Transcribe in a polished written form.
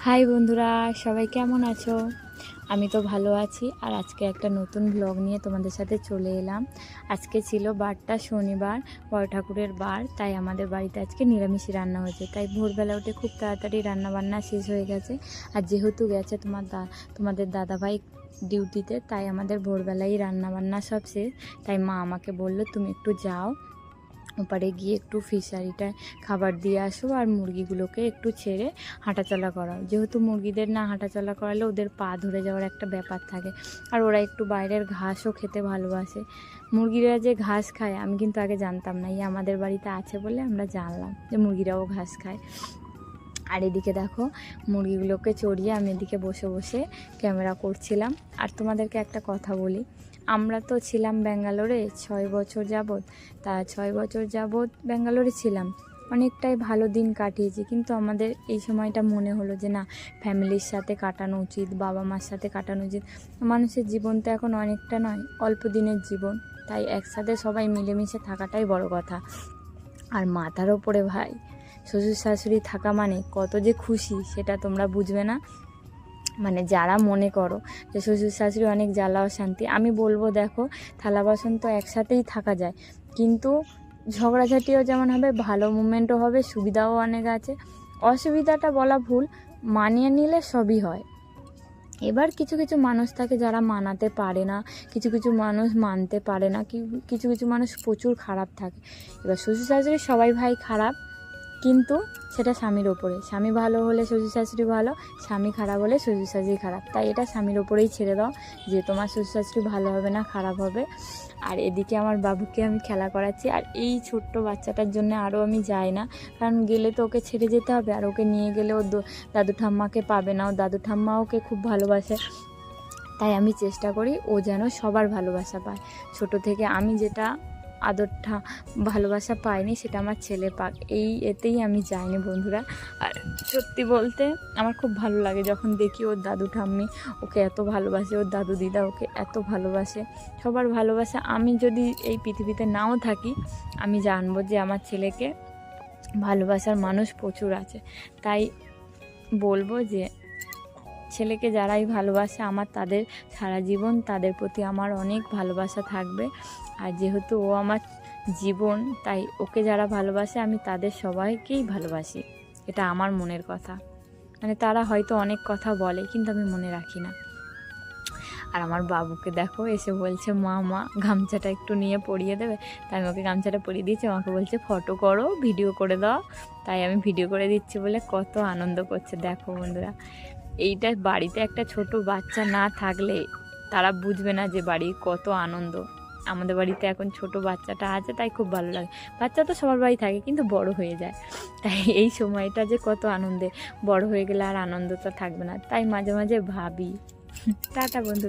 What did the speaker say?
High বন্ধুরা, সবাই কেমন আছো? আমি তো ভালো আছি। আর আজকে একটা নতুন ব্লগ নিয়ে তোমাদের সাথে চলে এলাম। আজকে ছিল বারটা শনিবার, বড় ঠাকুরের বার, তাই আমাদের বাড়িতে আজকে নিরামিষই রান্না হয়েছে। তাই ভোরবেলা উঠে খুব তাড়াতাড়ি রান্না বান্না শেষ হয়ে গেছে। আর যেহেতু গেছে তোমাদের দাদাভাই ডিউটিতে, তাই আমাদের ভোরবেলাই রান্না বান্না সব শেষ। তাই মা আমাকে বললো, তুমি একটু যাও, ওপারে গিয়ে একটু ফিশারিটায় খাবার দিয়ে আসো আর মুরগিগুলোকে একটু ছেড়ে হাঁটাচলা করাও। যেহেতু মুরগিদের না হাঁটাচলা করালে ওদের পা ধরে যাওয়ার একটা ব্যাপার থাকে, আর ওরা একটু বাইরের ঘাসও খেতে ভালোবাসে। মুরগিরা যে ঘাস খায় আমি কিন্তু আগে জানতাম না, আমাদের বাড়িতে আছে বলে আমরা জানলাম যে মুরগিরাও ঘাস খায়। আর এদিকে দেখো, মুরগিগুলোকে চড়িয়ে আমি এদিকে বসে বসে ক্যামেরা করছিলাম। আর তোমাদেরকে একটা কথা বলি, আমরা তো ছিলাম ব্যাঙ্গালোরে 6 বছর যাবৎ। তা 6 বছর যাবৎ ব্যাঙ্গালোরে ছিলাম, অনেকটাই ভালো দিন কাটিয়েছি। কিন্তু আমাদের এই সময়টা মনে হলো যে না, ফ্যামিলির সাথে কাটানো উচিত, বাবা মার সাথে কাটানো উচিত। মানুষের জীবন তো এখন অনেকটা নয়, অল্প দিনের জীবন। তাই একসাথে সবাই মিলেমিশে থাকাটাই বড় কথা। আর মাথার ওপরে ভাই শ্বশুর শাশুড়ি থাকা মানে কত যে খুশি, সেটা তোমরা বুঝবে না। মানে যারা মনে করো যে শ্বশুর শাশুড়ি অনেক জ্বালা অশান্তি, আমি বলবো দেখো, থালা বাসন তো একসাথেই থাকা যায়, কিন্তু ঝগড়াঝাটিও যেমন হবে, ভালো মুভমেন্টও হবে, সুবিধাও অনেক আছে। অসুবিধাটা বলা ভুল, মানিয়ে নিলে সবই হয়। এবার কিছু কিছু মানুষ থাকে যারা মানাতে পারে না, কিছু কিছু মানুষ মানতে পারে না, কিছু কিছু মানুষ প্রচুর খারাপ থাকে। এবার শ্বশুর শাশুড়ি সবাই ভাই খারাপ, কিন্তু সেটা স্বামীর ওপরে। স্বামী ভালো হলে শ্বশুর শাশুড়ি ভালো, স্বামী খারাপ হলে শ্বশুর শাশুড়ি খারাপ। তাই এটা স্বামীর ওপরেই ছেড়ে দাও যে তোমার শ্বশুর শাশুড়ি ভালো হবে না খারাপ হবে। আর এদিকে আমার বাবুকে আমি খেলা করাচ্ছি। আর এই ছোট্ট বাচ্চাটার জন্য আরও আমি যাই না, কারণ গেলে তো ওকে ছেড়ে যেতে হবে। আর ওকে নিয়ে গেলে ও দাদু ঠাম্মাকে পাবে না, ও দাদু ঠাম্মা ওকে খুব ভালোবাসে। তাই আমি চেষ্টা করি ও যেন সবার ভালোবাসা পায়। ছোট থেকে আমি যেটা আদরটা ভালোবাসা পাইনি, সেটা আমার ছেলে পাক, এতেই আমি যাইনি বন্ধুরা। আর সত্যি বলতে আমার খুব ভালো লাগে যখন দেখি ওর দাদু ঠাম্মি ওকে এত ভালোবাসে, ওর দাদু দিদা ওকে এত ভালোবাসে, সবার ভালোবাসা। আমি যদি এই পৃথিবীতে নাও থাকি, আমি জানবো যে আমার ছেলেকে ভালোবাসার মানুষ প্রচুর আছে। তাই বলবো যে ছেলেকে যারাই ভালোবাসে আমার, তাদের সারা জীবন তাদের প্রতি আমার অনেক ভালোবাসা থাকবে। আর যেহেতু ও আমার জীবন, তাই ওকে যারা ভালোবাসে আমি তাদের সবাইকেই ভালোবাসি। এটা আমার মনের কথা। মানে তারা হয়তো অনেক কথা বলে, কিন্তু আমি মনে রাখি না। আর আমার বাবুকে দেখো, এসে বলছে মা গামছাটা একটু নিয়ে পরিয়ে দেবে। তাই আমি ওকে গামছাটা পরিয়ে দিয়েছি। আমাকে বলছে ফটো করো, ভিডিও করে দাও। তাই আমি ভিডিও করে দিচ্ছি বলে কত আনন্দ করছে দেখো বন্ধুরা। এইটা বাড়িতে একটা ছোট বাচ্চা না থাকলে তারা বুঝবে না যে বাড়ির কত আনন্দ। আমাদের বাড়িতে এখন ছোট বাচ্চাটা আছে, তাই খুব ভালো লাগে। বাচ্চা তো সবার বাড়ি থাকে, কিন্তু বড় হয়ে যায়। তাই এই সময়টা যে কত আনন্দে, বড় হয়ে গেলে আর আনন্দটা থাকবে না। তাই মাঝে মাঝে ভাবি। টাটা বন্ধুরা।